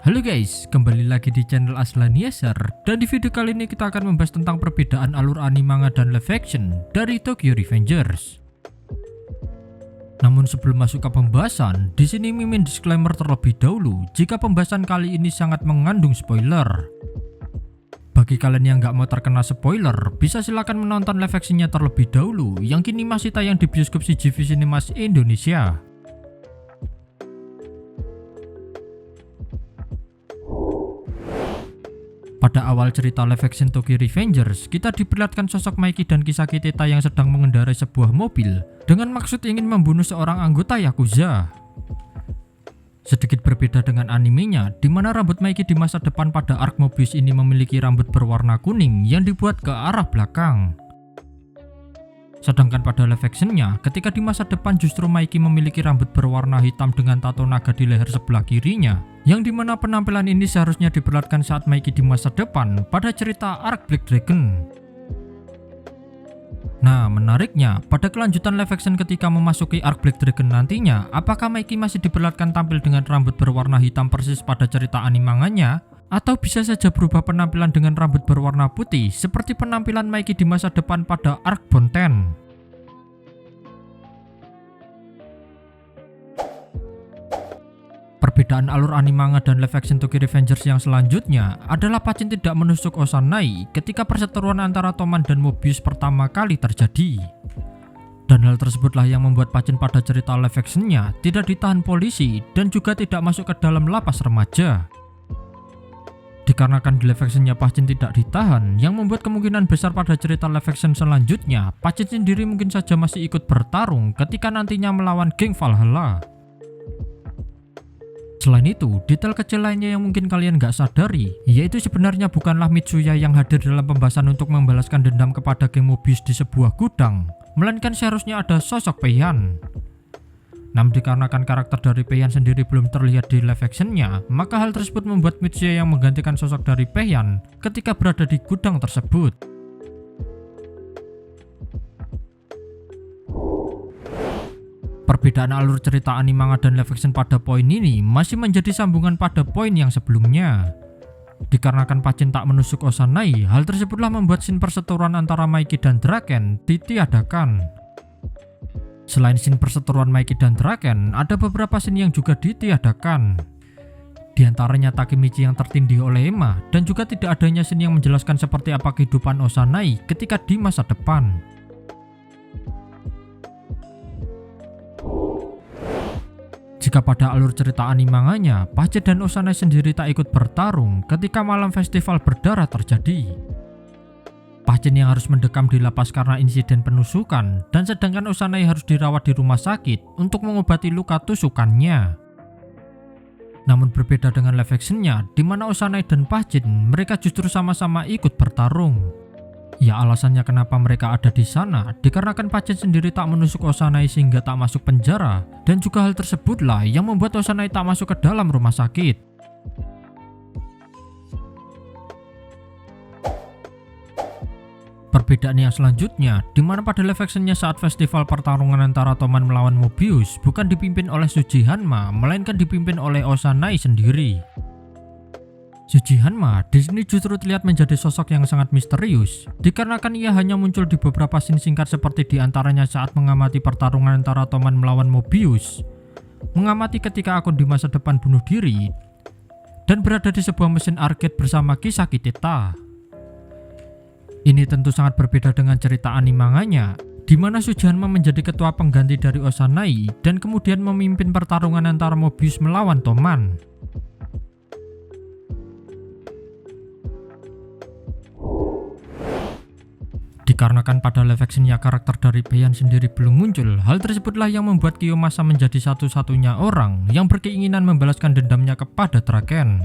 Halo guys, kembali lagi di channel Aslanieser. Dan di video kali ini kita akan membahas tentang perbedaan alur anime, manga, dan live action dari Tokyo Revengers. Namun sebelum masuk ke pembahasan, di sini Mimin disclaimer terlebih dahulu jika pembahasan kali ini sangat mengandung spoiler. Bagi kalian yang nggak mau terkena spoiler, bisa silakan menonton live actionnya terlebih dahulu yang kini masih tayang di bioskop CGV Cinemas Indonesia. Pada awal cerita live action Tokyo Revengers, kita diperlihatkan sosok Maiki dan Kisaki Teta yang sedang mengendarai sebuah mobil dengan maksud ingin membunuh seorang anggota Yakuza. Sedikit berbeda dengan animenya, di mana rambut Maiki di masa depan pada arc Mobius ini memiliki rambut berwarna kuning yang dibuat ke arah belakang. Sedangkan pada live actionnya, ketika di masa depan justru Maiki memiliki rambut berwarna hitam dengan tato naga di leher sebelah kirinya, yang dimana penampilan ini seharusnya diperlihatkan saat Maiki di masa depan pada cerita Arc Black Dragon. Nah, menariknya, pada kelanjutan live action ketika memasuki Arc Black Dragon nantinya, apakah Maiki masih diperlihatkan tampil dengan rambut berwarna hitam persis pada cerita anime manganya? Atau bisa saja berubah penampilan dengan rambut berwarna putih seperti penampilan Maiki di masa depan pada Arc Bonten. Perbedaan alur anime, manga, dan live action Tokyo Revengers yang selanjutnya adalah Pachin tidak menusuk Osanai ketika perseteruan antara Toman dan Mobius pertama kali terjadi. Dan hal tersebutlah yang membuat Pachin pada cerita live actionnya tidak ditahan polisi dan juga tidak masuk ke dalam lapas remaja. Dikarenakan di live actionnya Pachin tidak ditahan, yang membuat kemungkinan besar pada cerita live action selanjutnya Pachin sendiri mungkin saja masih ikut bertarung ketika nantinya melawan geng Valhalla. Selain itu, detail kecil lainnya yang mungkin kalian gak sadari, yaitu sebenarnya bukanlah Mitsuya yang hadir dalam pembahasan untuk membalaskan dendam kepada geng Mobius di sebuah gudang, melainkan seharusnya ada sosok Peihan. Namun dikarenakan karakter dari Peihan sendiri belum terlihat di live actionnya, maka hal tersebut membuat Mitsuya yang menggantikan sosok dari Peihan ketika berada di gudang tersebut. Perbedaan alur cerita anime, manga, dan live action pada poin ini masih menjadi sambungan pada poin yang sebelumnya. Dikarenakan Pachin tak menusuk Osanai, hal tersebutlah membuat scene perseteruan antara Maiki dan Draken ditiadakan. Selain scene perseteruan Maiki dan Draken, ada beberapa scene yang juga ditiadakan. Di antaranya Takemichi yang tertindih oleh Emma, dan juga tidak adanya scene yang menjelaskan seperti apa kehidupan Osanai ketika di masa depan. Jika pada alur cerita anime manganya, Pachin dan Osanai sendiri tak ikut bertarung ketika malam festival berdarah terjadi. Pachin yang harus mendekam di lapas karena insiden penusukan, dan sedangkan Osanai harus dirawat di rumah sakit untuk mengobati luka tusukannya. Namun berbeda dengan live actionnya, di mana Osanai dan Pachin mereka justru sama-sama ikut bertarung. Ya, alasannya kenapa mereka ada di sana dikarenakan Pachin sendiri tak menusuk Osanai sehingga tak masuk penjara, dan juga hal tersebutlah yang membuat Osanai tak masuk ke dalam rumah sakit. Perbedaan yang selanjutnya, di mana pada live actionnya saat festival pertarungan antara Toman melawan Mobius bukan dipimpin oleh Shuji Hanma, melainkan dipimpin oleh Osanai sendiri. Shuji Hanma di sini justru terlihat menjadi sosok yang sangat misterius, dikarenakan ia hanya muncul di beberapa scene singkat seperti diantaranya saat mengamati pertarungan antara Toman melawan Mobius, mengamati ketika akun di masa depan bunuh diri, dan berada di sebuah mesin arcade bersama Kisaki Teta. Ini tentu sangat berbeda dengan cerita anime manganya, di mana Shuji Hanma menjadi ketua pengganti dari Osanai dan kemudian memimpin pertarungan antara Mobius melawan Toman. Dikarenakan pada live actionnya karakter dari Peihan sendiri belum muncul, hal tersebutlah yang membuat Kiyomasa menjadi satu-satunya orang yang berkeinginan membalaskan dendamnya kepada Draken.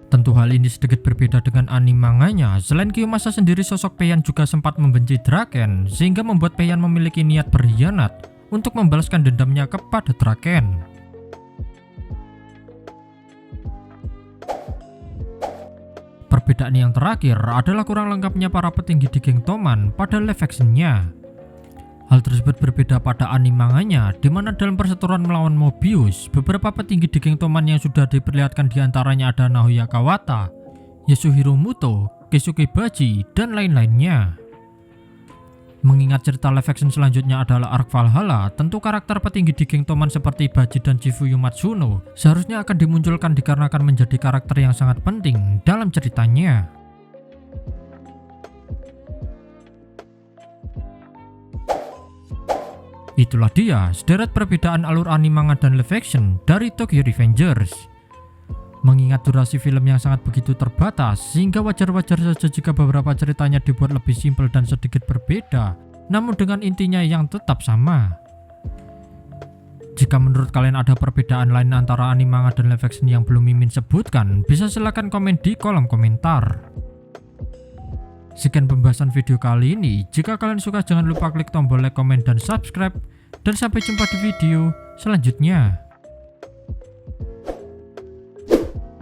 Tentu hal ini sedikit berbeda dengan anime manganya. Selain Kiyomasa sendiri, sosok Peihan juga sempat membenci Draken, sehingga membuat Peihan memiliki niat berkhianat untuk membalaskan dendamnya kepada Draken. Perbedaan yang terakhir adalah kurang lengkapnya para petinggi di geng Toman pada live actionnya. Hal tersebut berbeda pada anime manganya, di mana dalam perseteruan melawan Mobius, beberapa petinggi di geng Toman yang sudah diperlihatkan diantaranya ada Naoya Kawata, Yasuhiro Muto, Keisuke Baji, dan lain-lainnya. Mengingat cerita live action selanjutnya adalah Arc Valhalla, tentu karakter petinggi di geng Toman seperti Baji dan Chifuyu Matsuno seharusnya akan dimunculkan dikarenakan menjadi karakter yang sangat penting dalam ceritanya. Itulah dia sederet perbedaan alur anime manga dan live action dari Tokyo Revengers. Mengingat durasi film yang sangat begitu terbatas, sehingga wajar-wajar saja jika beberapa ceritanya dibuat lebih simpel dan sedikit berbeda, namun dengan intinya yang tetap sama. Jika menurut kalian ada perbedaan lain antara anime manga dan live action yang belum Mimin sebutkan, bisa silahkan komen di kolom komentar. Sekian pembahasan video kali ini. Jika kalian suka jangan lupa klik tombol like, komen, dan subscribe. Dan sampai jumpa di video selanjutnya.